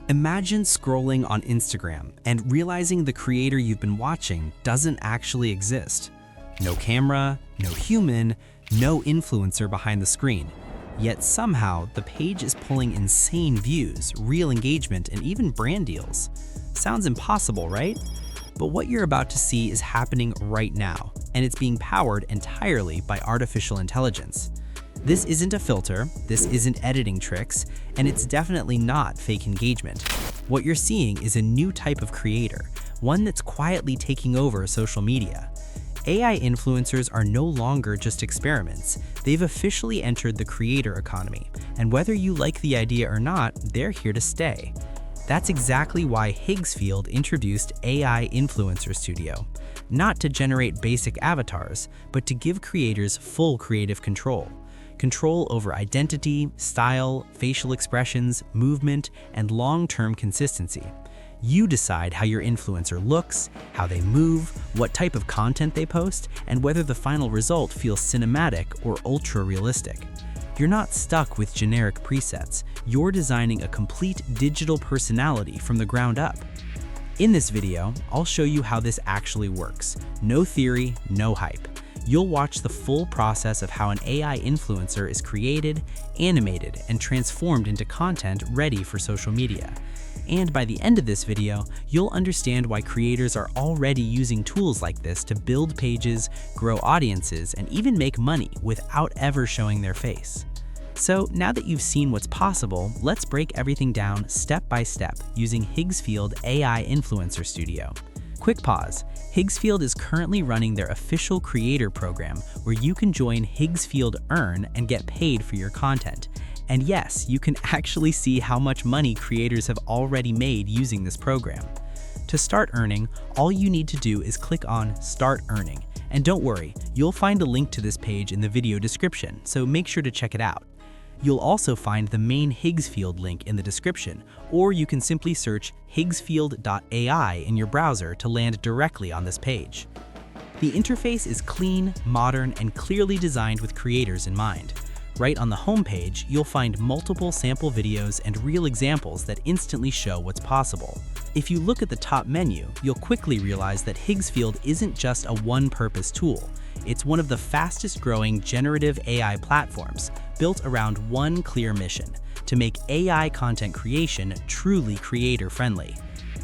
Imagine scrolling on Instagram and realizing the creator you've been watching doesn't actually exist. No camera, no human, no influencer behind the screen. Yet somehow, the page is pulling insane views, real engagement, and even brand deals. Sounds impossible, right? But what you're about to see is happening right now, and it's being powered entirely by artificial intelligence. This isn't a filter, this isn't editing tricks, and it's definitely not fake engagement. What you're seeing is a new type of creator, one that's quietly taking over social media. AI influencers are no longer just experiments, they've officially entered the creator economy, and whether you like the idea or not, they're here to stay. That's exactly why Higgsfield introduced AI Influencer Studio, not to generate basic avatars, but to give creators full creative control. Control over identity, style, facial expressions, movement, and long-term consistency. You decide how your influencer looks, how they move, what type of content they post, and whether the final result feels cinematic or ultra-realistic. You're not stuck with generic presets, you're designing a complete digital personality from the ground up. In this video, I'll show you how this actually works. No theory, no hype. You'll watch the full process of how an AI influencer is created, animated, and transformed into content ready for social media. And by the end of this video, you'll understand why creators are already using tools like this to build pages, grow audiences, and even make money without ever showing their face. So now that you've seen what's possible, let's break everything down step by step using Higgsfield AI Influencer Studio. Quick pause. Higgsfield is currently running their official creator program where you can join Higgsfield Earn and get paid for your content. And yes, you can actually see how much money creators have already made using this program. To start earning, all you need to do is click on Start Earning. And don't worry, you'll find a link to this page in the video description, so make sure to check it out. You'll also find the main Higgsfield link in the description, or you can simply search higgsfield.ai in your browser to land directly on this page. The interface is clean, modern, and clearly designed with creators in mind. Right on the homepage, you'll find multiple sample videos and real examples that instantly show what's possible. If you look at the top menu, you'll quickly realize that Higgsfield isn't just a one-purpose tool. It's one of the fastest-growing generative AI platforms, built around one clear mission: to make AI content creation truly creator-friendly.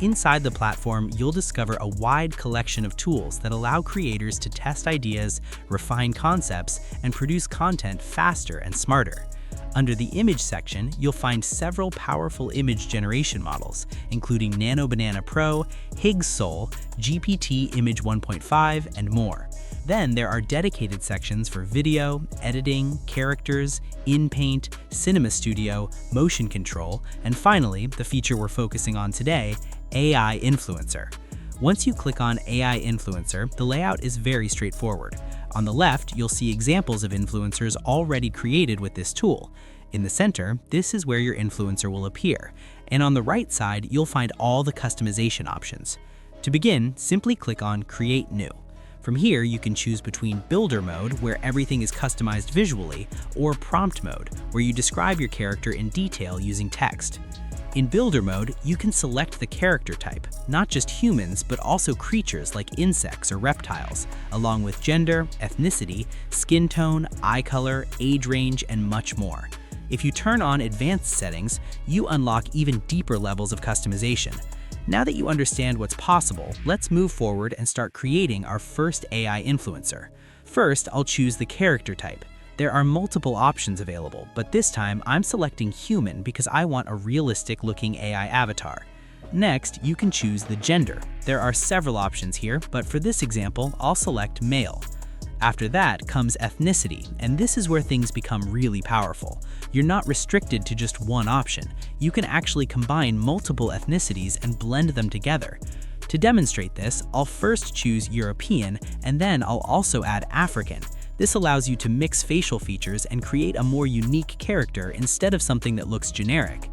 Inside the platform, you'll discover a wide collection of tools that allow creators to test ideas, refine concepts, and produce content faster and smarter. Under the image section, you'll find several powerful image generation models, including Nano Banana Pro, Higgs Soul, GPT Image 1.5, and more. Then there are dedicated sections for video, editing, characters, in-paint, cinema studio, motion control, and finally, the feature we're focusing on today, AI Influencer. Once you click on AI Influencer, the layout is very straightforward. On the left, you'll see examples of influencers already created with this tool. In the center, this is where your influencer will appear. And on the right side, you'll find all the customization options. To begin, simply click on Create New. From here, you can choose between Builder mode, where everything is customized visually, or Prompt mode, where you describe your character in detail using text. In Builder mode, you can select the character type, not just humans, but also creatures like insects or reptiles, along with gender, ethnicity, skin tone, eye color, age range, and much more. If you turn on advanced settings, you unlock even deeper levels of customization. Now that you understand what's possible, let's move forward and start creating our first AI influencer. First, I'll choose the character type. There are multiple options available, but this time I'm selecting human because I want a realistic-looking AI avatar. Next, you can choose the gender. There are several options here, but for this example, I'll select male. After that comes ethnicity, and this is where things become really powerful. You're not restricted to just one option. You can actually combine multiple ethnicities and blend them together. To demonstrate this, I'll first choose European, and then I'll also add African. This allows you to mix facial features and create a more unique character instead of something that looks generic.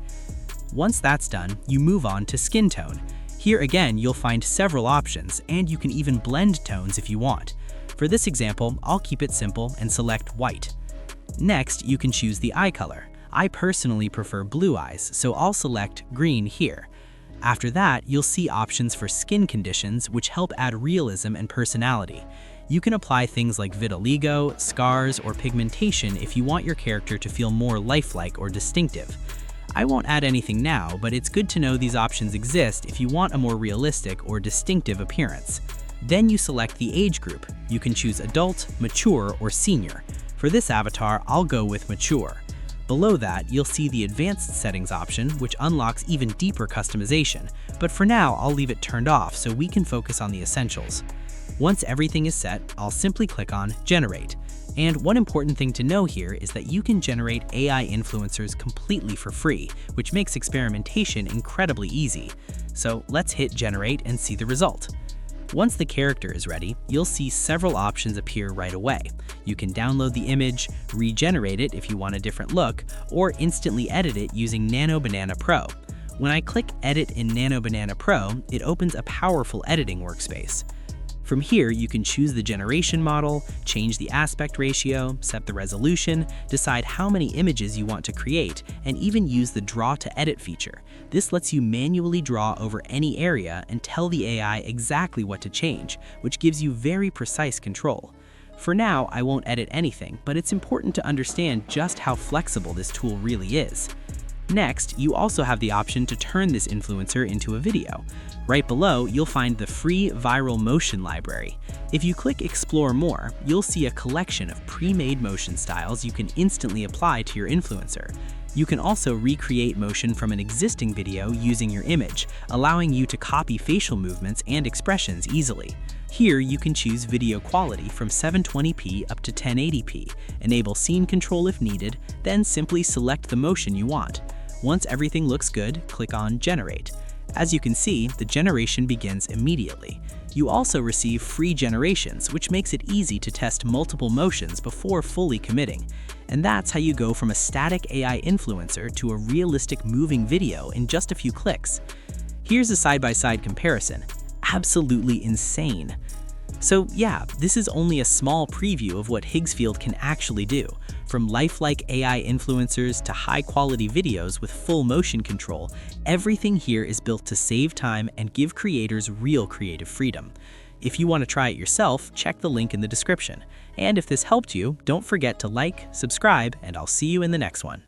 Once that's done, you move on to skin tone. Here again, you'll find several options, and you can even blend tones if you want. For this example, I'll keep it simple and select white. Next, you can choose the eye color. I personally prefer blue eyes, so I'll select green here. After that, you'll see options for skin conditions which help add realism and personality. You can apply things like vitiligo, scars, or pigmentation if you want your character to feel more lifelike or distinctive. I won't add anything now, but it's good to know these options exist if you want a more realistic or distinctive appearance. Then you select the age group. You can choose adult, mature, or senior. For this avatar, I'll go with mature. Below that, you'll see the advanced settings option, which unlocks even deeper customization, but for now, I'll leave it turned off so we can focus on the essentials. Once everything is set, I'll simply click on Generate. And one important thing to know here is that you can generate AI influencers completely for free, which makes experimentation incredibly easy. So let's hit Generate and see the result. Once the character is ready, you'll see several options appear right away. You can download the image, regenerate it if you want a different look, or instantly edit it using Nano Banana Pro. When I click Edit in Nano Banana Pro, it opens a powerful editing workspace. From here, you can choose the generation model, change the aspect ratio, set the resolution, decide how many images you want to create, and even use the Draw to Edit feature. This lets you manually draw over any area and tell the AI exactly what to change, which gives you very precise control. For now, I won't edit anything, but it's important to understand just how flexible this tool really is. Next, you also have the option to turn this influencer into a video. Right below, you'll find the free viral motion library. If you click Explore More, you'll see a collection of pre-made motion styles you can instantly apply to your influencer. You can also recreate motion from an existing video using your image, allowing you to copy facial movements and expressions easily. Here, you can choose video quality from 720p up to 1080p, enable scene control if needed, then simply select the motion you want. Once everything looks good, click on Generate. As you can see, the generation begins immediately. You also receive free generations, which makes it easy to test multiple motions before fully committing. And that's how you go from a static AI influencer to a realistic moving video in just a few clicks. Here's a side-by-side comparison. Absolutely insane. So yeah, this is only a small preview of what Higgsfield can actually do. From lifelike AI influencers to high-quality videos with full motion control, everything here is built to save time and give creators real creative freedom. If you want to try it yourself, check the link in the description. And if this helped you, don't forget to like, subscribe, and I'll see you in the next one.